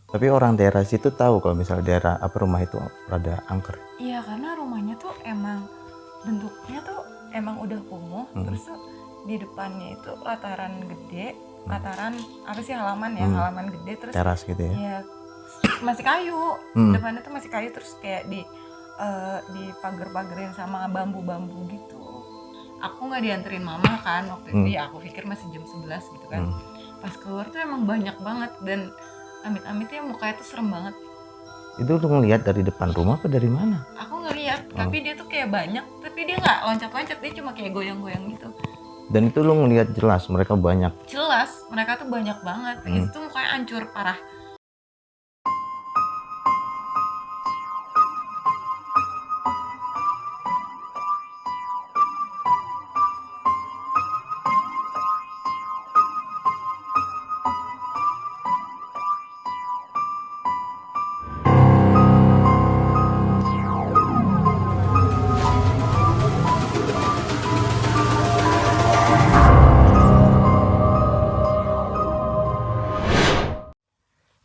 Tapi orang daerah situ tahu kalau misalnya daerah apa rumah itu rada angker. Iya, karena rumahnya tuh emang bentuknya tuh emang udah kumuh, terus tuh di depannya itu lataran gede, lataran apa sih halaman ya, halaman gede, terus Teras gitu ya. ya masih kayu, depannya tuh masih kayu, terus kayak di pagar-pagarin sama bambu-bambu gitu. Aku nggak dianterin mama kan waktu itu, ya aku pikir masih jam 11 gitu kan. Pas keluar tuh emang banyak banget, dan amit-amitnya mukanya tuh serem banget. Itu lu ngelihat dari depan rumah apa dari mana? Aku ngeliat, tapi dia tuh kayak banyak, tapi dia nggak loncat-loncat, dia cuma kayak goyang-goyang gitu. Dan itu lu ngelihat jelas mereka banyak. Jelas mereka tuh banyak banget. Itu tuh mukanya hancur parah.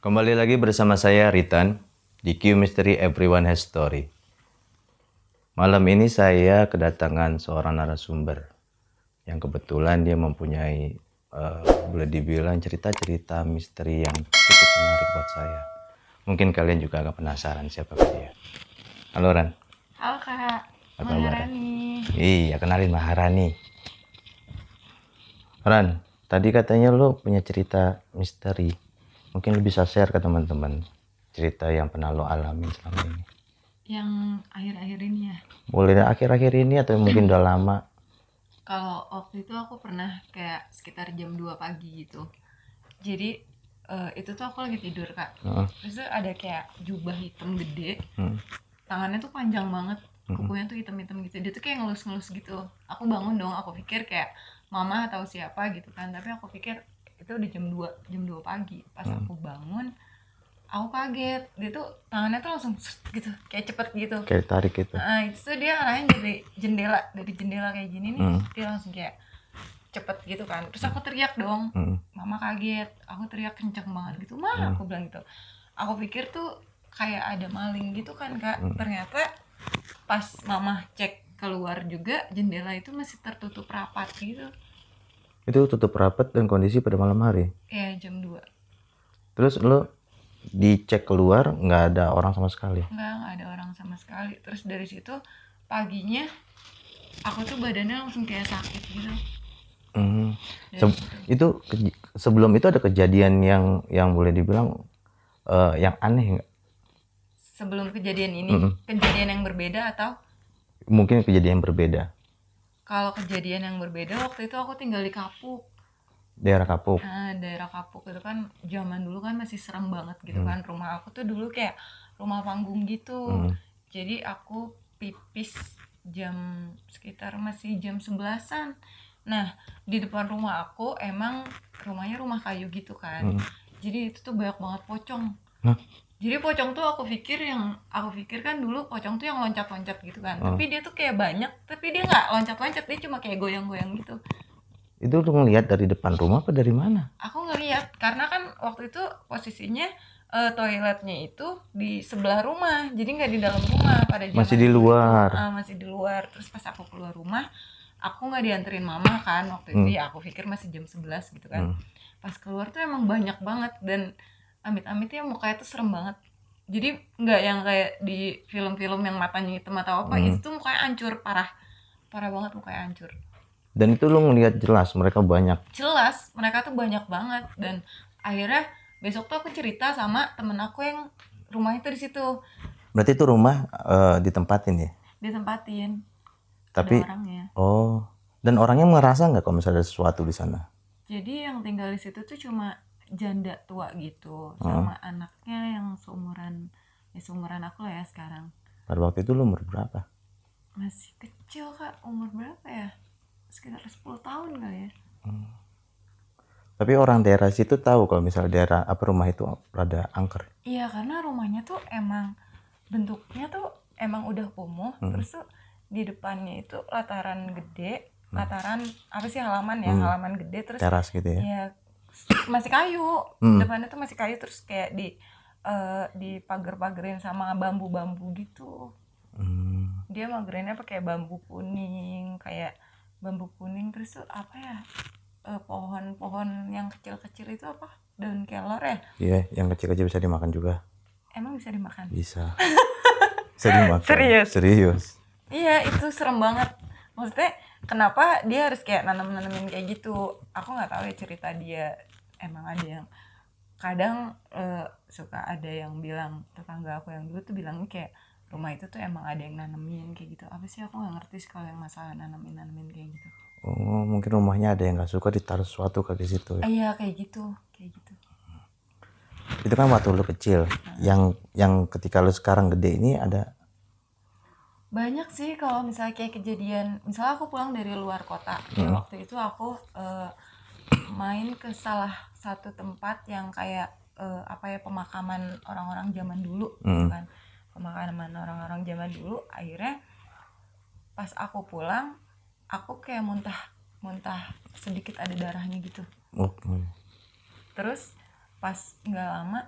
Kembali lagi bersama saya Ritan di Q Mystery Everyone Has Story. Malam ini saya kedatangan seorang narasumber yang kebetulan dia mempunyai boleh dibilang cerita-cerita misteri yang cukup menarik buat saya. Mungkin kalian juga agak penasaran siapa dia. Halo Ran. Halo Kak, Apa kabar? Maharani. Iya, kenalin Maharani. Ran, tadi katanya lo punya cerita misteri. Mungkin lo bisa share ke teman-teman cerita yang pernah lo alami selama ini. Yang akhir-akhir ini ya. Boleh akhir-akhir ini atau mungkin udah lama. Kalau waktu itu aku pernah kayak sekitar jam 2 pagi gitu. Jadi itu tuh aku lagi tidur Kak. Terus tuh ada kayak jubah hitam gede. Tangannya tuh panjang banget, kukunya tuh hitam-hitam gitu. Dia tuh kayak ngelus-ngelus gitu. Aku bangun dong, aku pikir kayak mama atau siapa gitu kan. Tapi aku pikir itu udah jam 2 pagi. Pas aku bangun, aku kaget. Dia tuh tangannya tuh langsung gitu, kayak cepet gitu. Kayak tarik gitu. Nah, itu tuh dia arahin dari jendela kayak gini nih. Dia langsung kayak cepet gitu kan. Terus aku teriak dong. Mama kaget. Aku teriak kenceng banget gitu. "Ma," aku bilang gitu. Aku pikir tuh kayak ada maling gitu kan Kak. Ternyata pas mama cek keluar juga, jendela itu masih tertutup rapat gitu. Itu tutup rapat dan kondisi pada malam hari. Ya jam 2. Terus lo dicek keluar nggak ada orang sama sekali. Nggak ada orang sama sekali. Terus dari situ paginya aku tuh badannya langsung kayak sakit gitu. Itu sebelum itu ada kejadian yang boleh dibilang yang aneh nggak? Sebelum kejadian ini, kejadian yang berbeda atau? Mungkin kejadian yang berbeda. Kalau kejadian yang berbeda, waktu itu aku tinggal di Kapuk. Daerah Kapuk. Nah, daerah Kapuk itu kan zaman dulu kan masih serem banget gitu kan. Rumah aku tuh dulu kayak rumah panggung gitu. Jadi aku pipis sekitar masih jam 11-an. Nah, di depan rumah aku emang rumahnya rumah kayu gitu kan. Jadi itu tuh banyak banget pocong. Jadi pocong tuh aku pikir kan dulu pocong tuh yang loncat-loncat gitu kan. Tapi dia tuh kayak banyak, tapi dia nggak loncat-loncat, dia cuma kayak goyang-goyang gitu. Itu lu ngelihat dari depan rumah apa dari mana? Aku ngeliat, karena kan waktu itu posisinya toiletnya itu di sebelah rumah, jadi nggak di dalam rumah pada zaman Masih di luar. masih di luar. Terus pas aku keluar rumah, aku nggak dianterin mama kan waktu itu, ya aku pikir masih jam 11 gitu kan. Pas keluar tuh emang banyak banget, dan amit-amitnya mukanya tuh serem banget. Jadi nggak yang kayak di film-film yang matanya hitam atau apa, itu tuh mukanya hancur parah banget, mukanya hancur. Dan itu lu ngelihat jelas mereka banyak. Jelas mereka tuh banyak banget. Dan akhirnya besok tuh aku cerita sama temen aku yang rumahnya tuh di situ. Berarti itu rumah ditempatin ya? Ditempatin. Tapi ada orangnya. Oh, dan orangnya merasa nggak kalau misalnya ada sesuatu di sana? Jadi yang tinggal di situ tuh cuma janda tua gitu, sama anaknya yang seumuran aku lah ya sekarang. Pada waktu itu lu umur berapa? Masih kecil Kak, umur berapa ya? Sekitar 10 tahun kali ya. Tapi orang daerah situ tahu kalau misalnya daerah apa rumah itu rada angker. Iya, karena rumahnya tuh emang bentuknya tuh emang udah kumuh. Terus tuh di depannya itu lataran gede, lataran apa sih halaman ya, halaman gede, terus Teras gitu ya. ya masih kayu. Depannya tuh masih kayu, terus kayak dipager-pagerin sama bambu-bambu gitu. Dia magerinnya pakai bambu kuning, kayak bambu kuning, terus tuh apa ya, pohon-pohon yang kecil-kecil itu apa, daun kelor ya, Iya, yang kecil-kecil bisa dimakan juga. emang bisa dimakan? Bisa. Bisa dimakan. Serius? Serius. Iya, itu serem banget. Maksudnya kenapa dia harus kayak nanam-nanamin kayak gitu? Aku nggak tahu ya cerita dia. Emang ada yang kadang suka ada yang bilang, tetangga aku yang dulu tuh bilangnya kayak rumah itu tuh emang ada yang nanemin kayak gitu. Apa sih, aku nggak ngerti sih kalau yang masalah nanemin kayak gitu. Oh, mungkin rumahnya ada yang nggak suka ditaruh sesuatu ke situ ya. Iya, kayak gitu, kayak gitu. Itu kan waktu lu kecil. Yang ketika lu sekarang gede ini ada. Banyak sih kalau misalnya kayak kejadian, misalnya aku pulang dari luar kota, ya waktu itu aku main ke salah satu tempat yang kayak apa ya, pemakaman orang-orang zaman dulu gitu kan, pemakaman orang-orang zaman dulu. Akhirnya pas aku pulang, aku kayak muntah sedikit, ada darahnya gitu. Terus pas nggak lama,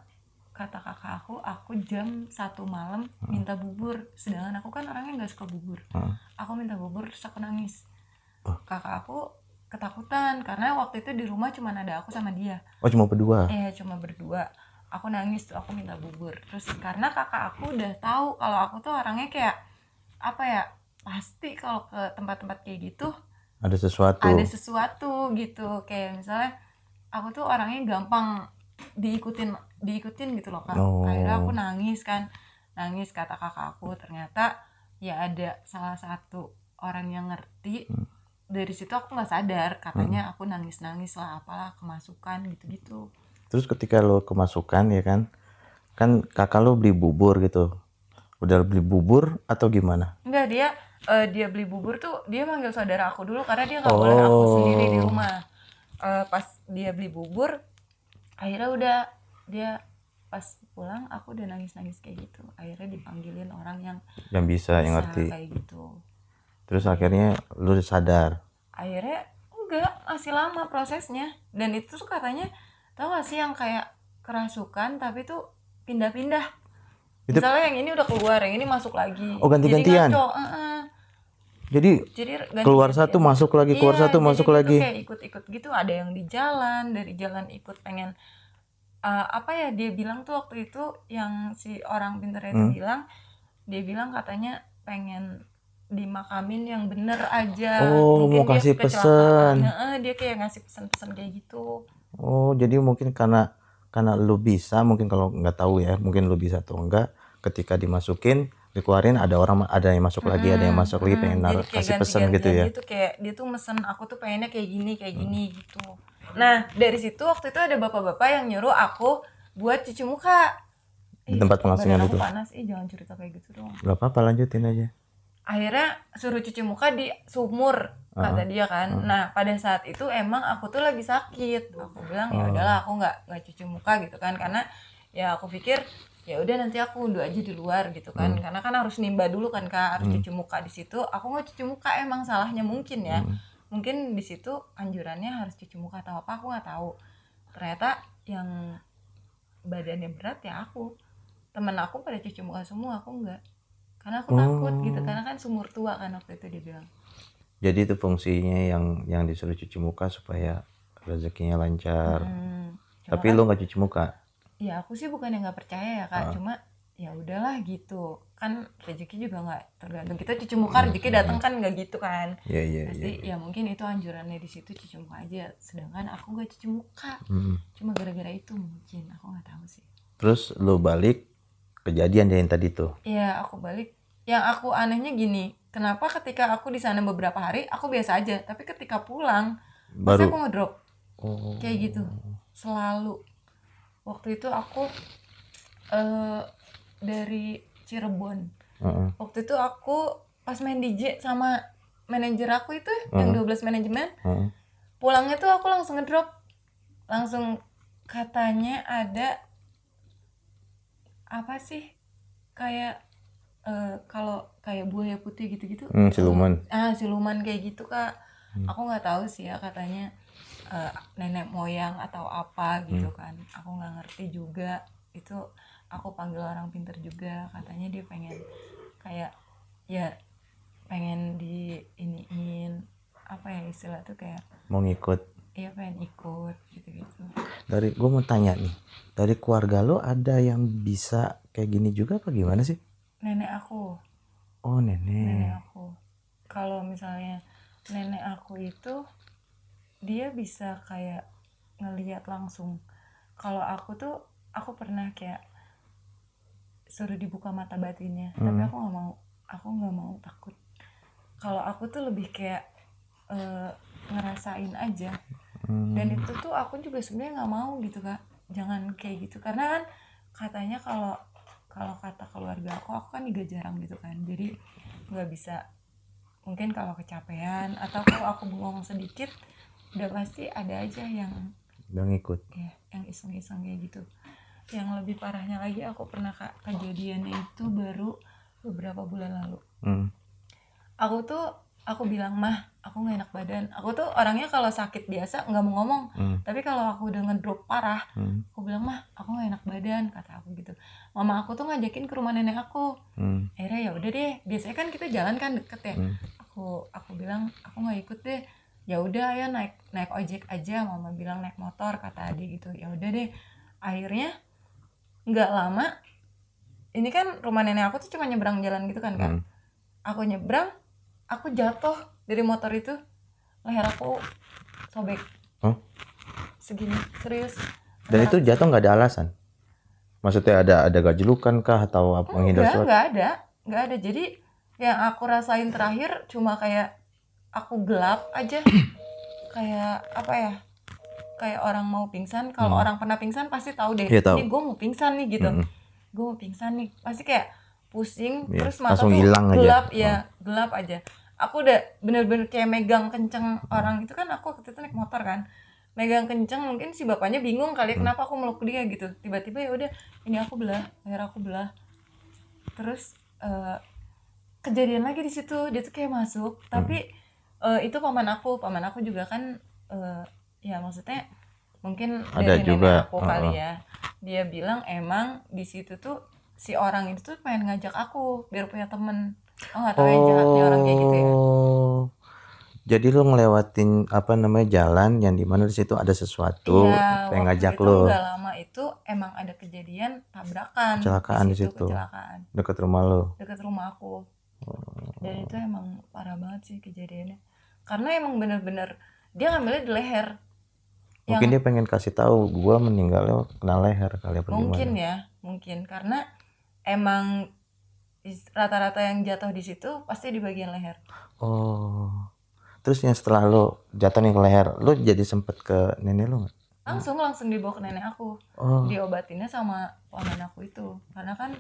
kata kakak aku jam 1 malam minta bubur, sedangkan aku kan orangnya nggak suka bubur. Aku minta bubur, terus aku nangis. Kakak aku ketakutan karena waktu itu di rumah cuma ada aku sama dia. Oh, cuma berdua. Cuma berdua. Aku nangis tuh, aku minta bubur. Terus karena kakak aku udah tahu kalau aku tuh orangnya kayak apa ya, pasti kalau ke tempat-tempat kayak gitu Ada sesuatu. ada sesuatu gitu. Kayak misalnya aku tuh orangnya gampang diikutin gitu loh Kak. Akhirnya aku nangis, kata kakak aku. Ternyata ya ada salah satu orang yang ngerti. Dari situ aku nggak sadar, katanya aku nangis lah, apalah kemasukan gitu-gitu. Terus ketika lo kemasukan ya kan kakak lo beli bubur gitu, udah beli bubur atau gimana? Enggak, dia beli bubur tuh dia manggil saudara aku dulu karena dia nggak boleh aku sendiri di rumah. Pas dia beli bubur, akhirnya udah dia pas pulang aku udah nangis kayak gitu. Akhirnya dipanggilin orang yang bisa yang ngerti kayak gitu. Terus akhirnya lu sadar. Akhirnya enggak, masih lama prosesnya. Dan itu tuh katanya, tau gak sih yang kayak kerasukan tapi tuh pindah-pindah. Misalnya yang ini udah keluar, yang ini masuk lagi. Oh, ganti-gantian. Jadi ngaco. Jadi keluar satu masuk lagi, keluar satu masuk lagi. Kayak ikut-ikut gitu. Ada yang di jalan, dari jalan ikut pengen apa ya, dia bilang tuh waktu itu, yang si orang pintar itu bilang, dia bilang katanya pengen dimakamin yang bener aja. Oh, mungkin mau kasih pesan. Dia kayak ngasih pesan-pesan kayak gitu. Oh, jadi mungkin karena lu bisa, mungkin kalau nggak tahu ya, mungkin lu bisa atau enggak, ketika dimasukin dikeluarin ada yang masuk lagi, ada yang masuk lagi, pengen naruh kasih pesan gitu ya. Gitu, kayak dia tuh mesen, aku tuh pengennya kayak gini gitu. Nah dari situ waktu itu ada bapak-bapak yang nyuruh aku buat cuci muka Di tempat pengasuhan itu. Panas, jangan cerita kayak gitu dong. Gak apa-apa, lanjutin aja. Akhirnya suruh cuci muka di sumur, kata dia kan. Nah pada saat itu emang aku tuh lagi sakit. Aku bilang ya udahlah, aku nggak cuci muka gitu kan, karena ya aku pikir ya udah nanti aku wudhu aja di luar gitu kan. Karena kan harus nimba dulu kan Kak, harus cuci muka di situ. Aku nggak cuci muka, emang salahnya mungkin ya. Mungkin di situ anjurannya harus cuci muka atau apa, aku nggak tahu. Ternyata yang badannya berat ya aku. Temen aku pada cuci muka semua, aku enggak. Karena aku takut gitu, karena kan sumur tua kan waktu itu dia bilang. Jadi itu fungsinya yang disuruh cuci muka supaya rezekinya lancar. Tapi lu nggak cuci muka? Ya aku sih bukan yang nggak percaya ya Kak, cuma ya udahlah gitu. Kan rezeki juga nggak tergantung kita cuci muka, rezeki datang kan nggak gitu kan. Iya. Pasti ya mungkin itu anjurannya di situ, cuci muka aja. Sedangkan aku nggak cuci muka. Cuma gara-gara itu mungkin, aku nggak tahu sih. Terus lu balik, kejadian yang tadi tuh? Iya, aku balik. Yang aku anehnya gini, kenapa ketika aku di sana beberapa hari aku biasa aja, tapi ketika pulang baru aku ngedrop. Kayak gitu selalu. Waktu itu aku dari Cirebon. Waktu itu aku pas main DJ sama manajer aku itu yang 12 manajemen. Pulangnya tuh aku langsung ngedrop. Langsung katanya ada apa sih, kayak kalau kayak buaya putih gitu-gitu. Siluman. Siluman kayak gitu Kak. Aku nggak tahu sih ya, katanya nenek moyang atau apa gitu kan. Aku nggak ngerti juga itu aku panggil orang pinter juga, katanya dia pengen kayak ya pengen di iniin apa ya istilah tuh kayak Mau ngikut. iya pengen ikut gitu-gitu. Gue mau tanya nih, dari keluarga lo ada yang bisa kayak gini juga apa gimana sih? Nenek aku Oh nenek nenek. aku kalau misalnya nenek aku itu dia bisa kayak ngelihat langsung. Kalau aku tuh aku pernah kayak suruh dibuka mata batinnya, tapi aku nggak mau takut. Kalau aku tuh lebih kayak ngerasain aja. Dan itu tuh aku juga sebenarnya nggak mau gitu kak, jangan kayak gitu karena kan katanya kalau kalau kata keluarga aku kan juga jarang gitu kan, jadi nggak bisa. Mungkin kalau kecapean atau kalau aku bengong sedikit udah pasti ada aja yang Udah ngikut. ya yang iseng-iseng kayak gitu. Yang lebih parahnya lagi aku pernah kejadiannya itu baru beberapa bulan lalu. Aku bilang mah aku nggak enak badan. Aku tuh orangnya kalau sakit biasa nggak mau ngomong, tapi kalau aku udah ngedrop parah aku bilang mah aku nggak enak badan, kata aku gitu. Mama aku tuh ngajakin ke rumah nenek aku. Akhirnya ya udah deh, biasanya kan kita jalan kan deket ya. Aku bilang aku nggak ikut deh, ya udah ya naik naik ojek aja. Mama bilang naik motor, kata adik gitu. Ya udah deh, akhirnya nggak lama ini kan rumah nenek aku tuh cuma nyebrang jalan gitu kan kak. Aku nyebrang, aku jatuh dari motor itu, leher aku sobek. Segini serius. Dan itu jatuh nggak ada alasan? Maksudnya ada gajlukan kah atau menghindar suatu? Nggak ada. Jadi yang aku rasain terakhir cuma kayak aku gelap aja. Kayak apa ya, kayak orang mau pingsan. Kalau orang pernah pingsan pasti tahu deh, Iya, tahu. ini gue mau pingsan nih gitu. Gue mau pingsan nih, pasti kayak pusing, Iya, terus mata langsung tuh hilang aja. gelap ya, gelap aja. Aku udah bener-bener kayak megang kenceng orang itu kan. Aku waktu itu naik motor kan, megang kenceng, mungkin si bapaknya bingung kali ya kenapa aku meluk dia gitu. Tiba-tiba ya udah, ini aku belah, leher aku belah. Terus kejadian lagi di situ, dia tuh kayak masuk, tapi itu paman aku juga kan ya maksudnya mungkin Ada dari juga, nenek aku kali ya. Dia bilang emang di situ tuh si orang itu tuh pengen ngajak aku biar punya temen. Oh nggak tahu ya jahatnya orang kayak gitu ya. Jadi lu ngelewatin jalan yang dimana di situ ada sesuatu Iya, pengen waktu ngajak itu lu. nggak lama itu emang ada kejadian tabrakan Kecelakaan di situ. kecelakaan Dekat rumah lu. dekat rumah aku. Dan itu emang parah banget sih kejadiannya, karena emang bener-bener dia ngambilnya di leher. Mungkin dia pengen kasih tahu gua meninggalnya kena leher kali apa Mungkin gimana. ya, mungkin karena emang rata-rata yang jatuh di situ pasti di bagian leher. Oh. Terus yang setelah lu jatuh nih ke leher, lu jadi sempet ke nenek lu nggak? Langsung dibawa ke nenek aku. Diobatinnya sama paman aku itu, karena kan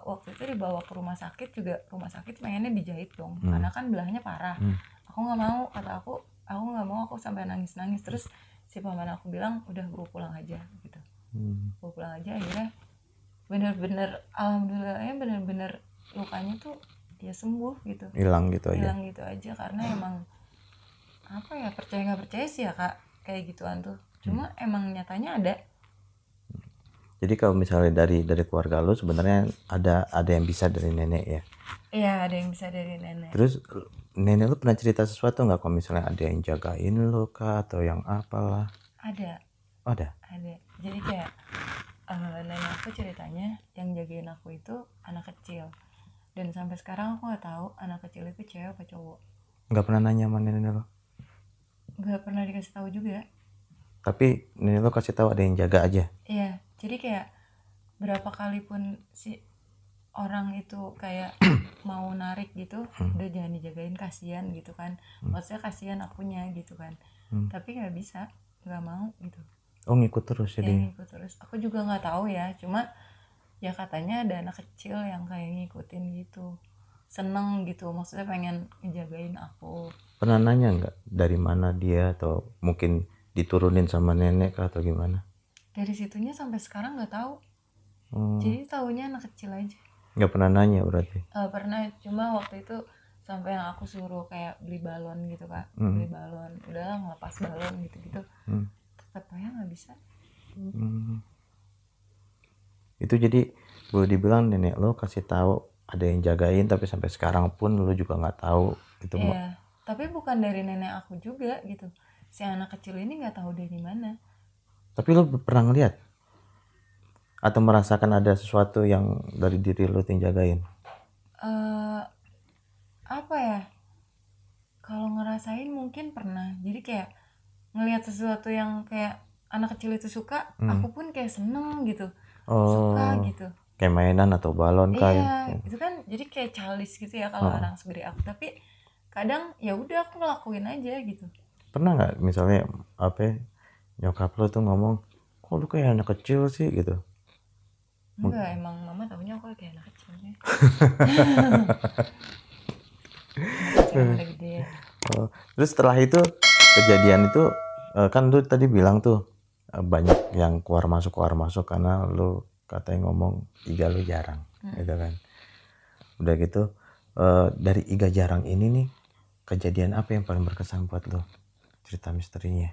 waktu itu dibawa ke rumah sakit juga. Rumah sakit pengennya dijahit dong, karena kan belahnya parah. Aku nggak mau, kata aku nggak mau, aku sampai nangis. Terus si paman aku bilang udah gue pulang aja gitu. Gue pulang aja. Akhirnya bener-bener alhamdulillahnya bener-bener lukanya tuh ya sembuh gitu, Hilang gitu aja. hilang gitu aja. Karena emang apa ya, percaya nggak percaya sih ya kak kayak gituan tuh, cuma emang nyatanya ada. Jadi kalau misalnya dari keluarga lu sebenarnya ada yang bisa dari nenek ya. Iya, ada yang bisa dari nenek. Terus nenek lu pernah cerita sesuatu nggak kalau misalnya ada yang jagain lu kah atau yang apalah? Ada. Jadi kayak nenek aku ceritanya yang jagain aku itu anak kecil, dan sampai sekarang aku nggak tahu anak kecil itu cewek apa cowok. Nggak pernah nanya sama nenek lu? Nggak pernah dikasih tahu juga. Tapi nenek lu kasih tahu ada yang jaga aja. Iya, jadi kayak berapa kali pun si orang itu kayak mau narik gitu, udah jangan dijagain, kasihan gitu kan. Maksudnya kasihan akunya gitu kan. Tapi nggak bisa, nggak mau gitu. Oh ngikut terus Ya jadi. ngikut terus. Aku juga nggak tahu ya, cuma ya katanya ada anak kecil yang kayak ngikutin gitu, seneng gitu, maksudnya pengen ngejagain aku. Pernah nanya nggak dari mana dia atau mungkin diturunin sama nenek kah atau gimana? Dari situnya sampai sekarang nggak tahu. Jadi taunya anak kecil aja. Nggak pernah nanya berarti? Pernah, cuma waktu itu sampai yang aku suruh kayak beli balon gitu kak. Beli balon, udahlah ngelepas balon gitu-gitu. Tetap aja nggak bisa. Itu jadi boleh dibilang nenek lo kasih tahu ada yang jagain, tapi sampai sekarang pun lo juga nggak tahu itu. Iya, tapi bukan dari nenek aku juga gitu. Si anak kecil ini nggak tahu dari mana. Tapi lo pernah ngeliat atau merasakan ada sesuatu yang dari diri lo yang jagain? Apa ya? Kalau ngerasain mungkin pernah. Jadi kayak ngelihat sesuatu yang kayak anak kecil itu suka, aku pun kayak seneng gitu. Suka gitu. Kayak mainan atau balon Iya, itu kan jadi kayak childish gitu ya kalau orang segede aku. Tapi kadang ya udah aku ngelakuin aja gitu. Pernah nggak misalnya nyokap lo tuh ngomong, kok lu kayak anak kecil sih gitu? Enggak, emang mama taunya aku kayak anak kecil ya. Anak kecil yang udah gede. Terus setelah itu kejadian itu kan lu tadi bilang tuh banyak yang keluar masuk karena lu katanya ngomong iga lu jarang gitu kan. Udah gitu dari iga jarang ini nih, kejadian apa yang paling berkesan buat lu, cerita misterinya?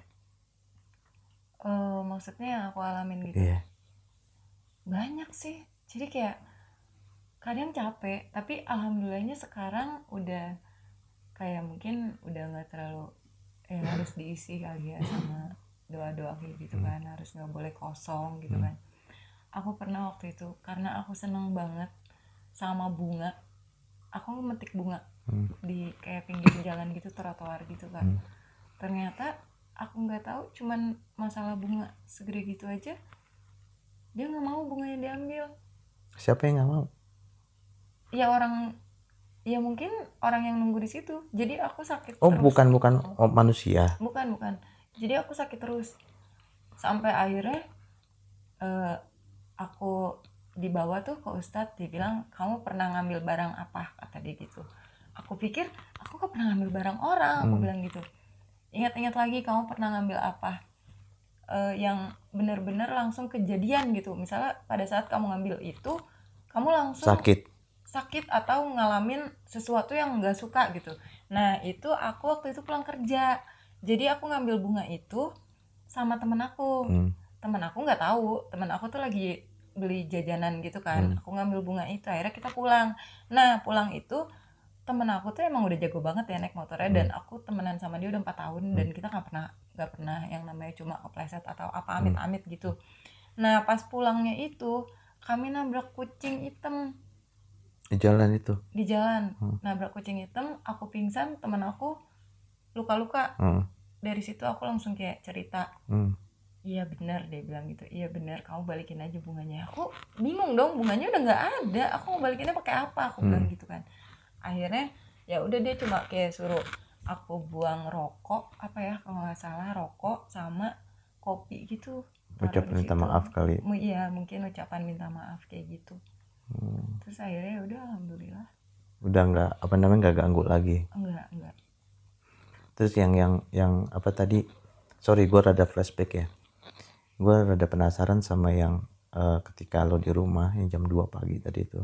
Maksudnya yang aku alamin gitu. Iya. Banyak sih. Jadi kayak kadang capek, tapi alhamdulillahnya sekarang udah kayak mungkin udah nggak terlalu harus diisi kali ya sama doa-doa kayak gitu kan, harus nggak boleh kosong gitu kan. Aku pernah waktu itu karena aku seneng banget sama bunga, aku metik bunga di kayak pinggir jalan gitu, trotoar gitu kan. Ternyata aku nggak tahu cuman masalah bunga segede gitu aja dia nggak mau bunganya diambil. Siapa yang nggak mau? Ya orang, ya mungkin orang yang nunggu di situ. Jadi aku sakit Oh, terus. bukan manusia. Bukan. Jadi aku sakit terus. Sampai akhirnya aku dibawa tuh ke Ustadz, dibilang kamu pernah ngambil barang apa, kata dia gitu. Aku pikir aku gak pernah ngambil barang orang, aku bilang gitu. Ingat-ingat lagi kamu pernah ngambil apa, yang benar-benar langsung kejadian gitu. Misalnya pada saat kamu ngambil itu, kamu langsung sakit atau ngalamin sesuatu yang nggak suka gitu. Nah itu aku waktu itu pulang kerja, jadi aku ngambil bunga itu sama temen aku. Temen aku nggak tahu, temen aku tuh lagi beli jajanan gitu kan. Aku ngambil bunga itu, akhirnya kita pulang. Nah pulang itu temen aku tuh emang udah jago banget ya naik motornya, dan aku temenan sama dia udah 4 tahun dan kita nggak pernah yang namanya cuma kepleset atau apa amit-amit gitu. Nah pas pulangnya itu kami nabrak kucing hitam Di jalan itu? Di jalan. Nabrak kucing hitam, aku pingsan, teman aku luka-luka. Dari situ aku langsung kayak cerita. Iya benar, dia bilang gitu. Iya benar, kamu balikin aja bunganya. Aku bingung dong, bunganya udah nggak ada. Aku mau balikinnya pakai apa? Aku bilang gitu kan. Akhirnya ya udah dia cuma kayak suruh aku buang rokok, apa ya kalau nggak salah rokok sama kopi gitu. Ucap minta maaf kali. Iya mungkin ucapan minta maaf kayak gitu. Terus akhirnya udah alhamdulillah. Udah nggak ganggu lagi. Enggak. Terus yang apa tadi? Sorry, gue rada flashback ya. Gue rada penasaran sama yang ketika lo di rumah yang jam 2 pagi tadi itu,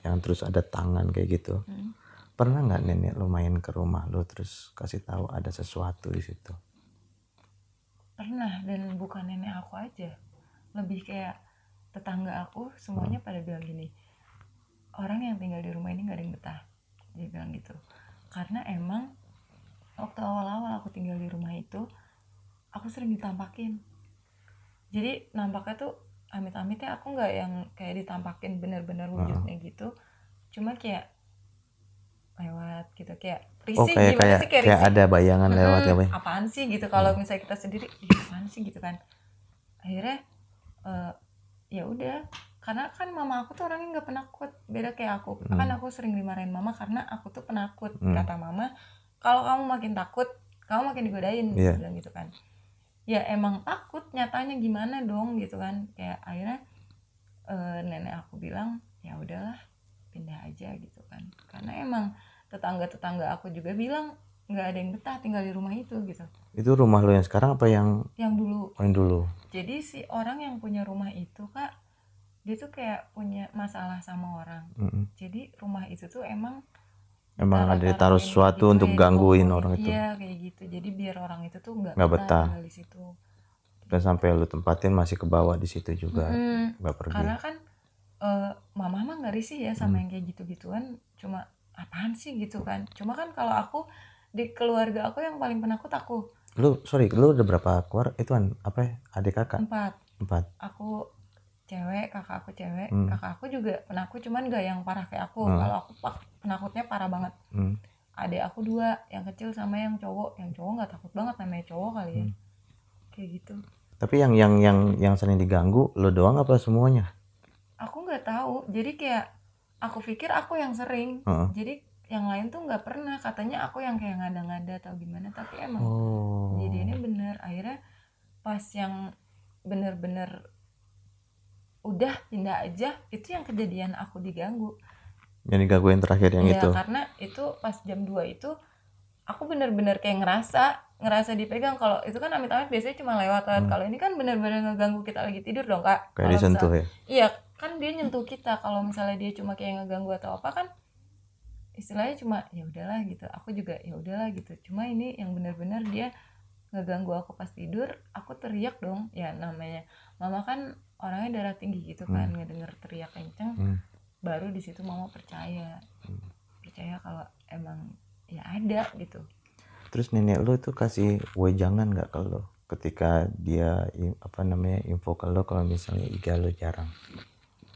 yang terus ada tangan kayak gitu. Pernah nggak nenek lo main ke rumah lo terus kasih tahu ada sesuatu di situ? Pernah, dan bukan nenek aku aja, lebih kayak tetangga aku semuanya pada bilang gini, orang yang tinggal di rumah ini nggak ada yang betah, dia bilang gitu. Karena emang waktu awal-awal aku tinggal di rumah itu aku sering ditampakin. Jadi nampaknya tuh amit-amitnya aku nggak yang kayak ditampakin bener-bener wujudnya gitu, cuma kayak lewat gitu, kayak risih. Gimana sih kayak risih, ada bayangan lewat ya, apaan sih gitu. Kalau misalnya kita sendiri apaan sih gitu kan. Akhirnya ya udah, karena kan mama aku tuh orangnya nggak penakut, beda kayak aku. Kan aku sering dimarahin mama karena aku tuh penakut. Kata mama, kalau kamu makin takut kamu makin digodain, bilang gitu kan. Ya emang takut, nyatanya gimana dong gitu kan. Kayak akhirnya nenek aku bilang ya udahlah pindah aja gitu kan, karena emang tetangga aku juga bilang nggak ada yang betah tinggal di rumah itu gitu. Itu rumah lo yang sekarang apa yang dulu? Yang dulu. Jadi si orang yang punya rumah itu kak, dia tuh kayak punya masalah sama orang. Jadi rumah itu tuh emang ada ditaruh sesuatu gitu, untuk gangguin orang itu. Iya kayak gitu, jadi biar orang itu tuh nggak betah tinggal di situ. Dan sampai lu tempatin masih ke bawah di situ juga, nggak pergi. Karena kan nggak risih ya sama yang kayak gitu-gituan, cuma apaan sih gitu kan. Cuma kan kalau aku di keluarga aku yang paling penakut aku. Lu udah berapa keluar itu kan apa ya? Adik kakak? 4. 4. Aku cewek, kakak aku cewek. Hmm. Kakak aku juga penakut, cuman gak yang parah kayak aku. Kalau aku penakutnya parah banget. Adik aku 2, yang kecil sama yang cowok. Yang cowok nggak takut banget, namanya cowok kali ya. Kayak gitu. Tapi yang sering diganggu lo doang apa semuanya? Aku nggak tahu. Jadi kayak aku pikir aku yang sering. Jadi yang lain tuh nggak pernah. Katanya aku yang kayak ngada-ngada atau gimana. Tapi emang kejadiannya bener. Akhirnya pas yang bener-bener udah pindah aja, itu yang kejadian aku diganggu. Yang digangguin terakhir yang Iya, itu? karena itu pas jam 2 itu aku bener-bener kayak ngerasa dipegang. Kalau itu kan amit-amit biasanya cuma lewat. Kalau ini kan bener-bener ngeganggu kita lagi tidur dong kak. Kayak Kalau disentuh ya? Iya kan dia nyentuh kita. Kalau misalnya dia cuma kayak ngeganggu atau apa kan istilahnya cuma ya udahlah gitu. Aku juga ya udahlah gitu. Cuma ini yang bener-bener dia ngeganggu aku pas tidur. Aku teriak dong. Ya namanya mama kan orangnya darah tinggi gitu kan. Ngedenger teriak kenceng. Baru di situ mama percaya kalau emang ya ada gitu. Terus nenek lo tuh kasih wejangan nggak ke lo ketika dia info ke lo kalau misalnya iga lo jarang?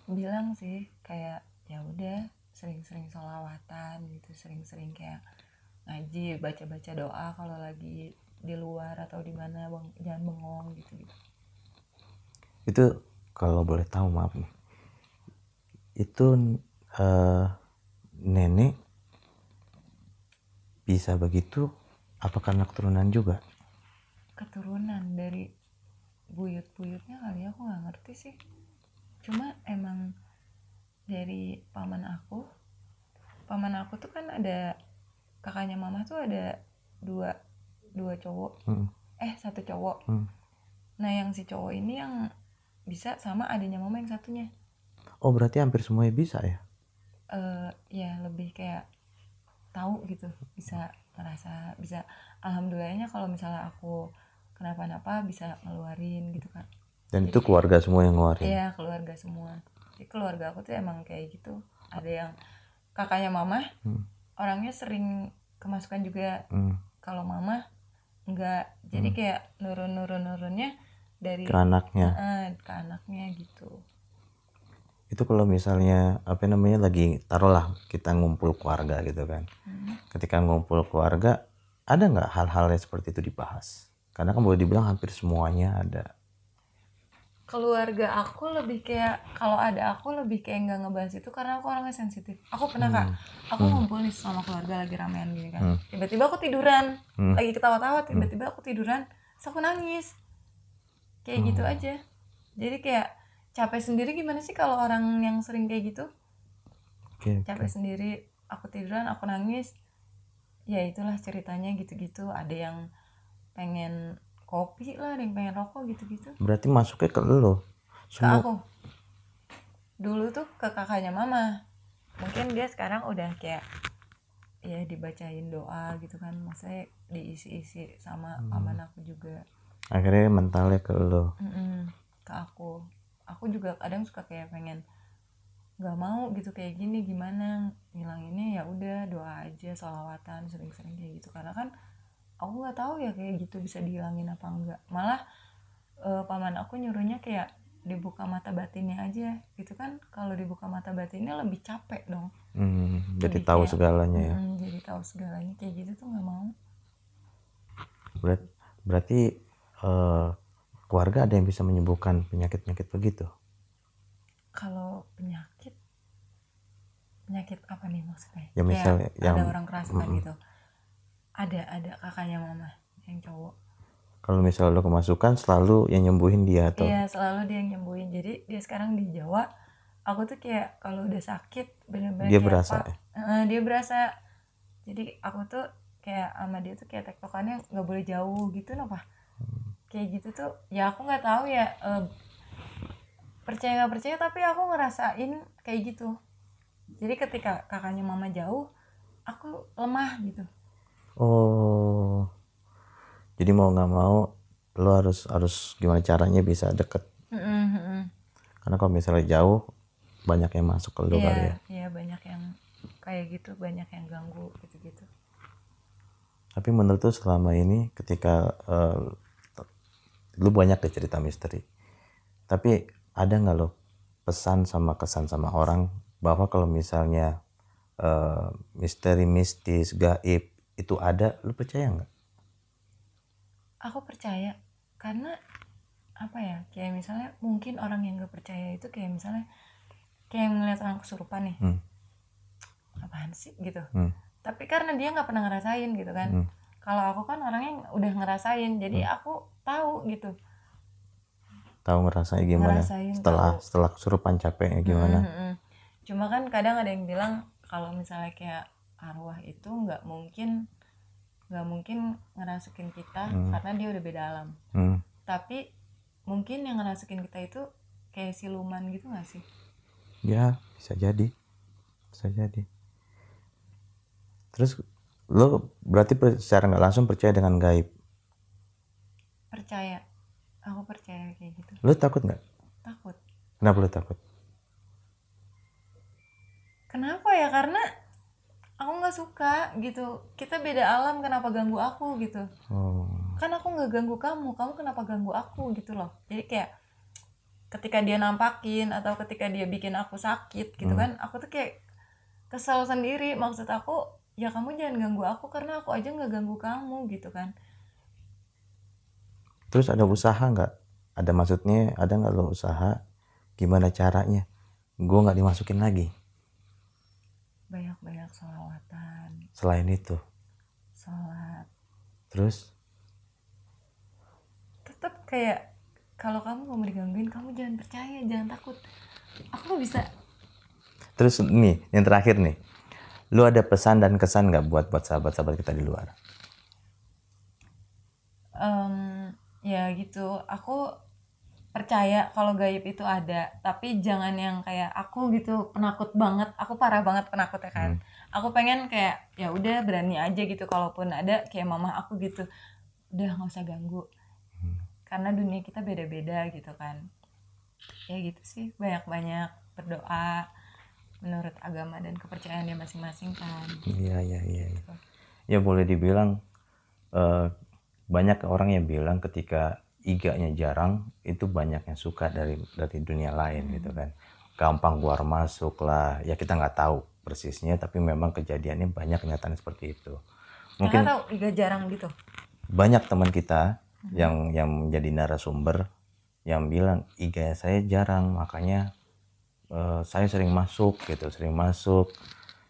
Bilang sih kayak ya udah sering-sering sholawatan gitu, sering-sering kayak ngaji, baca-baca doa kalau lagi di luar atau di mana, jangan bengong gitu. Itu kalau boleh tahu, maaf nih, itu nenek bisa begitu apa karena keturunan juga? Keturunan dari buyut-buyutnya kali, aku nggak ngerti sih. Cuma emang dari paman aku tuh kan ada kakaknya mama tuh ada dua cowok, satu cowok. Nah yang si cowok ini yang bisa sama adanya mama yang satunya. Oh berarti hampir semuanya bisa ya? Ya lebih kayak tahu gitu, bisa ngerasa, bisa alhamdulillahnya kalau misalnya aku kenapa-napa bisa ngeluarin gitu kan. Dan itu keluarga semua yang ngeluarin? Iya keluarga semua. Jadi keluarga aku tuh emang kayak gitu. Ada yang kakaknya mama orangnya sering kemasukan juga. Kalau mama enggak, jadi kayak nurunnya dari ke anaknya. Ke anaknya gitu. Itu kalau misalnya lagi taruhlah kita ngumpul keluarga gitu kan. Ketika ngumpul keluarga ada nggak hal-hal yang seperti itu dibahas? Karena kan boleh dibilang hampir semuanya ada. Keluarga aku lebih kayak, kalau ada aku lebih kayak nggak ngebahas itu karena aku orangnya sensitif. Aku pernah kak, aku ngumpul nih sama keluarga lagi ramean gini kan, tiba-tiba aku tiduran, lagi ketawa-tawa tiba-tiba aku tiduran, terus aku nangis kayak gitu aja. Jadi kayak capek sendiri. Gimana sih kalau orang yang sering kayak gitu? Capek sendiri, aku tiduran, aku nangis. Ya itulah ceritanya gitu-gitu. Ada yang pengen kopi lah, ada yang pengen rokok gitu-gitu. Berarti masuknya ke lo? Ke aku. Dulu tuh ke kakaknya mama. Mungkin dia sekarang udah kayak ya dibacain doa gitu kan, maksudnya diisi-isi sama paman aku juga. Akhirnya mentalnya ke lo? Ke aku. Aku juga kadang suka kayak pengen nggak mau gitu kayak gini, gimana ngilanginnya? Ya udah doa aja, sholawatan sering-sering kayak gitu. Karena kan aku nggak tahu ya kayak gitu bisa dihilangin apa enggak. Malah paman aku nyuruhnya kayak dibuka mata batinnya aja gitu kan. Kalau dibuka mata batinnya lebih capek dong. Jadi tahu kayak, segalanya ya. Jadi tahu segalanya kayak gitu tuh nggak mau. Berarti keluarga ada yang bisa menyembuhkan penyakit-penyakit begitu? Kalau penyakit apa nih maksudnya? Ya misalnya ada orang kerasukan gitu. Ada kakaknya mama yang cowok. Kalau misalnya lo kemasukan selalu yang nyembuhin dia atau? Iya selalu dia yang nyembuhin. Jadi dia sekarang di Jawa. Aku tuh kayak kalau udah sakit bener-bener dia kayak berasa dia berasa. Jadi aku tuh kayak sama dia tuh kayak tektokannya nggak boleh jauh gitu apa. Kayak gitu tuh ya aku nggak tahu ya, percaya nggak percaya tapi aku ngerasain kayak gitu. Jadi ketika kakaknya mama jauh aku lemah gitu. Oh jadi mau nggak mau lo harus gimana caranya bisa deket. Karena kalau misalnya jauh banyak yang masuk ke lu kali ya. Iya banyak yang kayak gitu, banyak yang ganggu gitu-gitu. Tapi menurut lu selama ini ketika lu banyak deh cerita misteri, tapi ada nggak lo pesan sama kesan sama orang bahwa kalau misalnya misteri mistis gaib itu ada, lu percaya nggak? Aku percaya, karena apa ya, kayak misalnya mungkin orang yang gak percaya itu kayak misalnya kayak ngeliat orang kesurupan nih, apaan sih gitu, tapi karena dia nggak pernah ngerasain gitu kan. Kalau aku kan orangnya udah ngerasain, jadi aku tahu gitu, Tahu ngerasain gimana ngerasain setelah kesurupan capeknya gimana? Cuma kan kadang ada yang bilang kalau misalnya kayak arwah itu nggak mungkin ngerasukin kita karena dia udah beda alam. Tapi mungkin yang ngerasukin kita itu kayak siluman gitu nggak sih? Ya bisa jadi. Terus lo berarti secara nggak langsung percaya dengan gaib? Percaya, aku percaya kayak gitu. Lo takut nggak? Takut. Kenapa lo takut? Kenapa ya? Karena aku nggak suka gitu, kita beda alam, kenapa ganggu aku gitu. Kan aku nggak ganggu kamu kenapa ganggu aku gitu loh. Jadi kayak ketika dia nampakin atau ketika dia bikin aku sakit gitu kan, aku tuh kayak kesel sendiri. Maksud aku ya kamu jangan ganggu aku karena aku aja nggak ganggu kamu gitu kan. Terus ada usaha nggak? Ada maksudnya ada nggak lo usaha gimana caranya gue nggak dimasukin lagi? Banyak-banyak sholawatan. Selain itu Sholat. terus Tetap kayak kalau kamu mau digangguin, kamu jangan percaya, jangan takut. Aku bisa. Terus nih yang terakhir nih, lu ada pesan dan kesan nggak buat sahabat-sahabat kita di luar? Ya gitu, aku percaya kalau gaib itu ada, tapi jangan yang kayak aku gitu penakut banget. Aku parah banget penakut ya kan. Aku pengen kayak ya udah berani aja gitu, kalaupun ada kayak mama aku gitu, udah nggak usah ganggu, karena dunia kita beda-beda gitu kan. Ya gitu sih, banyak-banyak berdoa menurut agama dan kepercayaan dia masing-masing kan. Iya. Ya boleh dibilang banyak orang yang bilang ketika iganya jarang itu banyak yang suka dari dunia lain gitu kan, gampang keluar masuk lah ya, kita nggak tahu persisnya tapi memang kejadiannya banyak kenyataannya seperti itu. Mungkin tahu iga jarang gitu. banyak teman kita yang menjadi narasumber yang bilang iga saya jarang, makanya saya sering masuk,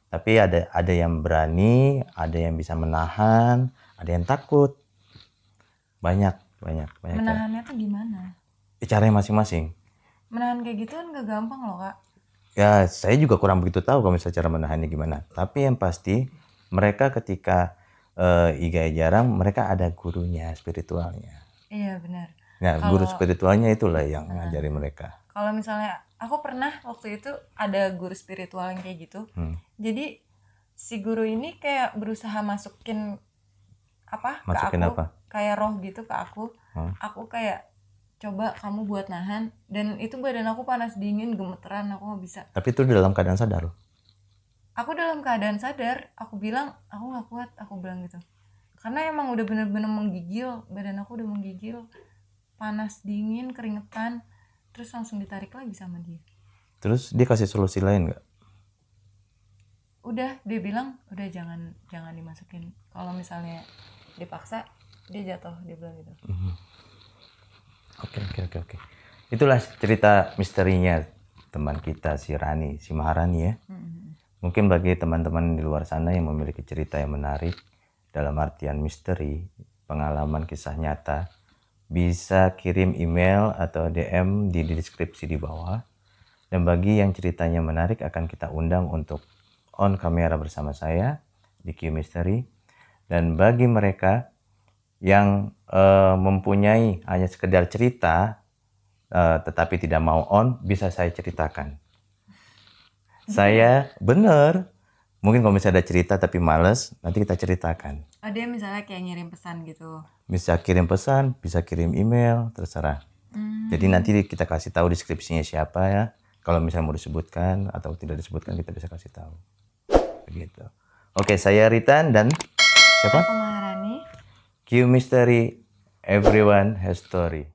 tapi ada yang berani, ada yang bisa menahan, ada yang takut. Banyak Menahannya tuh gimana? Caranya masing-masing. Menahan kayak gitu kan gak gampang loh kak. Ya saya juga kurang begitu tahu kalau misalnya cara menahannya gimana, tapi yang pasti mereka ketika iga jarang, mereka ada gurunya spiritualnya. Iya benar. Nah guru spiritualnya itulah yang ngajari mereka. Kalau misalnya aku pernah waktu itu ada guru spiritual yang kayak gitu. Jadi si guru ini kayak berusaha masukin Masukin ke aku, apa? kayak roh gitu ke aku. Aku kayak coba kamu buat nahan, dan itu badan aku panas dingin, gemeteran, aku nggak bisa. Tapi itu dalam keadaan sadar. Aku dalam keadaan sadar, aku bilang aku nggak kuat, aku bilang gitu. Karena emang udah bener-bener menggigil, badan aku udah menggigil, panas dingin, keringetan, terus langsung ditarik lagi sama dia. Terus dia kasih solusi lain nggak? Udah, dia bilang udah jangan dimasukin, kalau misalnya dipaksa dia jatuh, dia bilang gitu. Oke. Itulah cerita misterinya teman kita si Rani, si Maharani ya. Mungkin bagi teman-teman di luar sana yang memiliki cerita yang menarik dalam artian misteri, pengalaman kisah nyata, bisa kirim email atau DM di deskripsi di bawah. Dan bagi yang ceritanya menarik akan kita undang untuk on kamera bersama saya di Q Mystery. Dan bagi mereka yang mempunyai hanya sekedar cerita tetapi tidak mau on, bisa saya ceritakan. Saya bener, mungkin kalau misalnya ada cerita tapi males, nanti kita ceritakan. Ada yang misalnya kayak ngirim pesan gitu, Bisa kirim pesan, bisa kirim email, terserah. Jadi nanti kita kasih tahu deskripsinya siapa ya. Kalau misalnya mau disebutkan atau tidak disebutkan kita bisa kasih tahu. Begitu. Oke, saya Ritan dan siapa? Aku Maharani. Q Mystery, everyone has story.